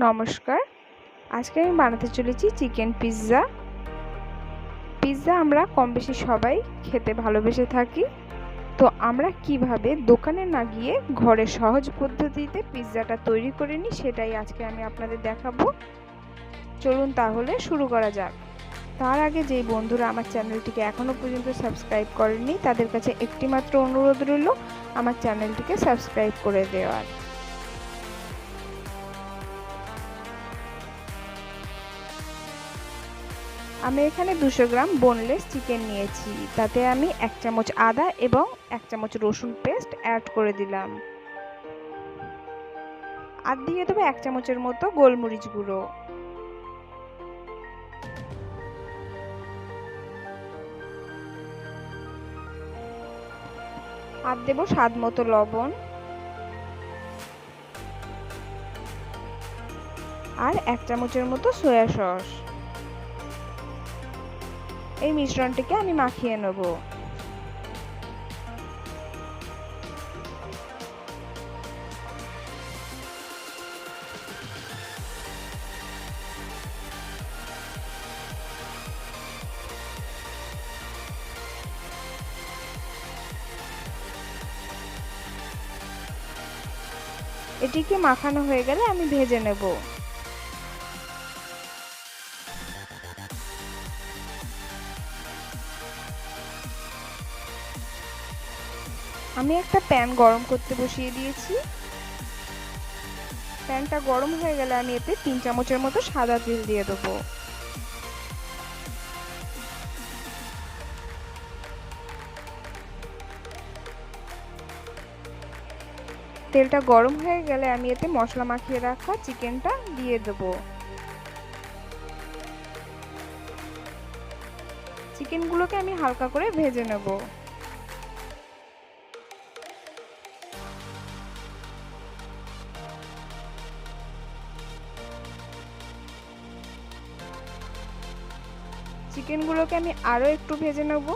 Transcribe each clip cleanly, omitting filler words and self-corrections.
নমস্কার। আজকে আমি বানাতে চলেছি চিকেন পিৎজা। পিৎজা আমরা কম বেশি সবাই খেতে ভালোবেসে থাকি। তো আমরা কিভাবে দোকানে না গিয়ে ঘরে সহজ পদ্ধতিতে পিৎজাটা তৈরি করে নিই সেটাই আজকে আমি আপনাদের দেখাবো। চলুন তাহলে শুরু করা যাক। তার আগে যেই বন্ধুরা আমার চ্যানেলটিকে এখনো পর্যন্ত সাবস্ক্রাইব করেননি তাদের কাছে একটিমাত্র অনুরোধ রইল আমার চ্যানেলটিকে সাবস্ক্রাইব করে দেওয়ার। আমি এখানে 200 গ্রাম বোনলেস চিকেন নিয়েছি। তাতে আমি 1 চামচ আদা এবং 1 চামচ রসুন পেস্ট অ্যাড করে দিলাম। আর দিয়ে দেবো 1 চামচের মতো গোলমরিচ গুঁড়ো। আর দেবো স্বাদ মতো লবণ আর 1 চামচের মতো সয়া সস। এই মিশ্রণটিকে আমি মাখিয়ে নেব। এটিকে মাখানো হয়ে গেলে আমি ভেজে নেব। আমি একটা প্যান গরম করতে বসিয়ে দিয়েছি। প্যানটা গরম হয়ে গেলে আমি এতে 3 চামচের মতো সাদা তেল দিয়ে দেবো। তেলটা গরম হয়ে গেলে আমি এতে মশলা মাখিয়ে রাখা চিকেনটা দিয়ে দেবো। চিকেনগুলোকে আমি হালকা করে ভেজে নেব। চিকেনগুলোকে আমি আরো একটু ভেজে নেব।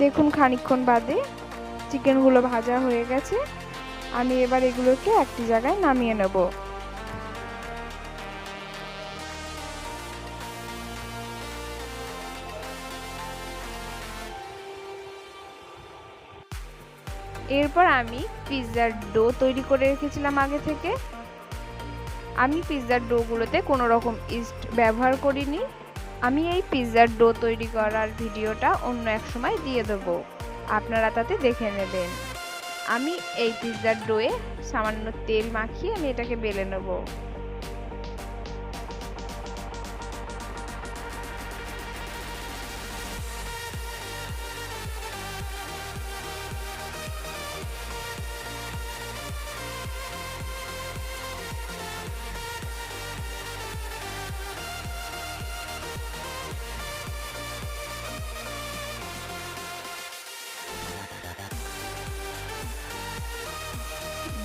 দেখুন খানিকক্ষণ বাদে চিকেনগুলো ভাজা হয়ে গেছে। আমি এবার এগুলোকে একটি জায়গায় নামিয়ে নেব। এরপর আমি পিৎজার ডো তৈরি করে রেখেছিলাম আগে থেকে। আমি পিৎজার ডোগুলোতে কোনো রকম ইস্ট ব্যবহার করিনি। আমি এই পিৎজার ডো তৈরি করার ভিডিওটা অন্য এক সময় দিয়ে দেবো, আপনারা তাতে দেখে নেবেন। আমি এই পিৎজার ডোয়ে সামান্য তেল মাখিয়ে আমি এটাকে বেলে নেব।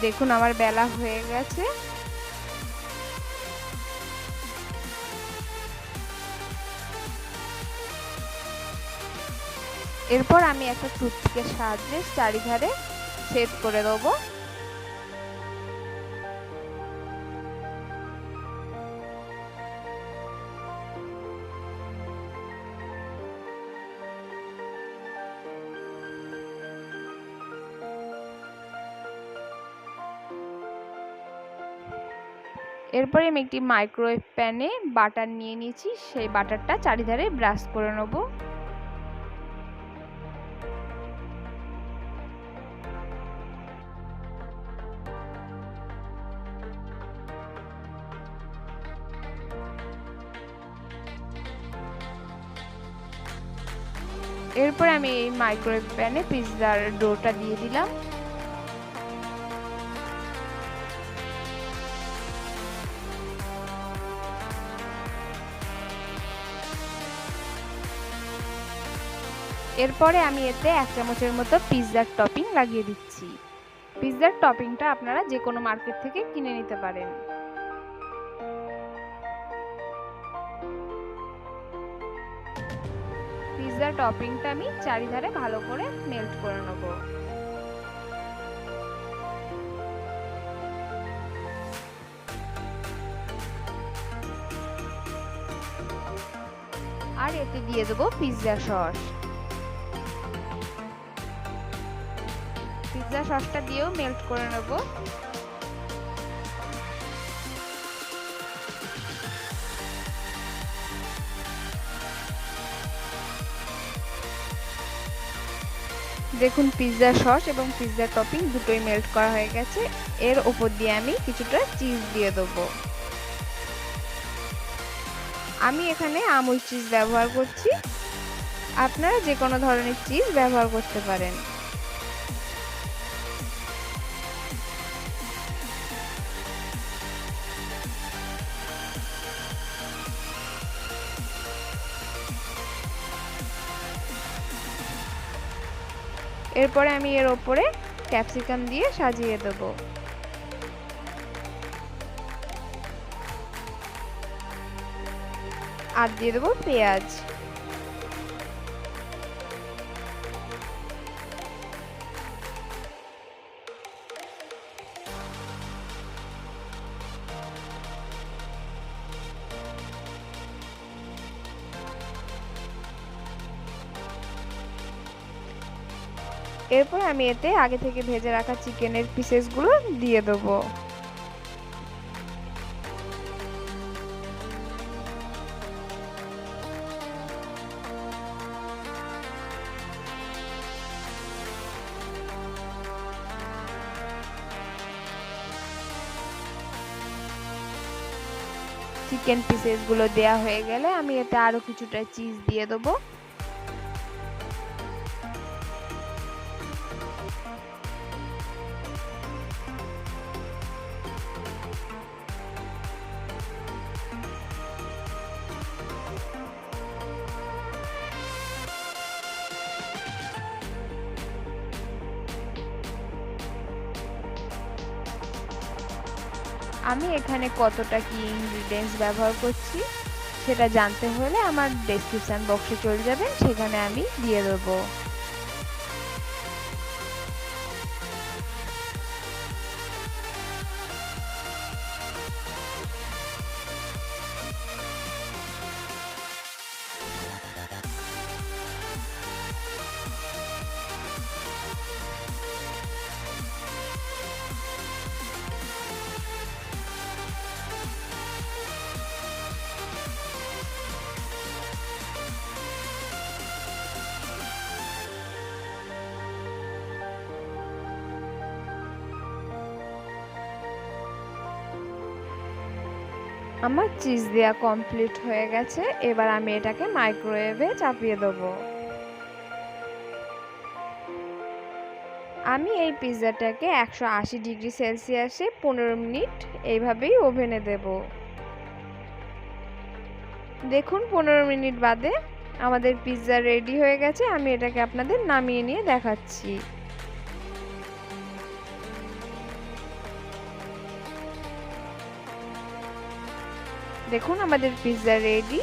দেখুন আমার বেলা হয়ে গেছে। এরপর আমি একটা টুথপিকের সাহায্যে চারিধারে সেট করে দেবো। এরপরে আমি একটি মাইক্রোওয়েভ প্যানে বাটার নিয়ে নিয়েছি, সেই বাটারটা চারিধারে ব্রাশ করে নেব। এরপর আমি এই মাইক্রোওয়েভ প্যানে পিৎজার ডোটা দিয়ে দিলাম। এরপরে আমি এতে 1 চামচের মতো পিৎজার টপিং লাগিয়ে দিচ্ছি। পিৎজার টপিংটা আপনারা যে কোনো মার্কেট থেকে কিনে নিতে পারেন। পিৎজা টপিংটা আমি চারিধারে ভালো করে মেল্ট করে নেব। আর এতে দিয়ে দেবো পিৎজা সস। পিৎজা সসটা দিয়েও মেল্ট করে নেব। দেখুন পিৎজা সস এবং পিৎজা টপিং দুটোই মেল্ট করা হয়ে গেছে। এর উপর দিয়ে আমি কিছুটা চিজ দিয়ে দেবো। আমি এখানে আমুল চিজ ব্যবহার করছি, আপনারা যে কোনো ধরনের চিজ ব্যবহার করতে পারেন। এরপরে আমি এর ওপরে ক্যাপসিকাম দিয়ে সাজিয়ে দেব। আর দিয়ে দেবো পেঁয়াজ। এরপর আমি এতে আগে থেকে ভেজে রাখা চিকেনের পিসেসগুলো দিয়ে দেবো। চিকেন পিসেসগুলো দেয়া হয়ে গেলে আমি এতে আরো কিছুটা চিজ দিয়ে দেবো। আমি এখানে কতটা কি ইনগ্রিডিয়েন্টস ব্যবহার করছি সেটা জানতে হলে আমার ডেসক্রিপশন বক্সে চলে যাবেন, সেখানে আমি দিয়ে দেবো। আমার চিজ দেওয়া কমপ্লিট হয়ে গেছে। এবার আমি এটাকে মাইক্রোওয়েভে চাপিয়ে দেবো। আমি এই পিৎজাটাকে 180 ডিগ্রি সেলসিয়াসে 15 মিনিট এইভাবেই ওভেনে দেব। দেখুন 15 মিনিট বাদে আমাদের পিৎজা রেডি হয়ে গেছে। আমি এটাকে আপনাদের নামিয়ে নিয়ে দেখাচ্ছি। দেখুন আমাদের পিৎজা রেডি।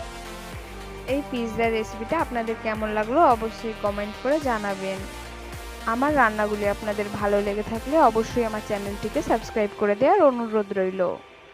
এই পিৎজা রেসিপিটা আপনাদের কেমন লাগলো অবশ্যই কমেন্ট করে জানাবেন। আমার রান্নাগুলি আপনাদের ভালো লেগে থাকলে অবশ্যই আমার চ্যানেলটিকে সাবস্ক্রাইব করে দেওয়ার অনুরোধ রইল।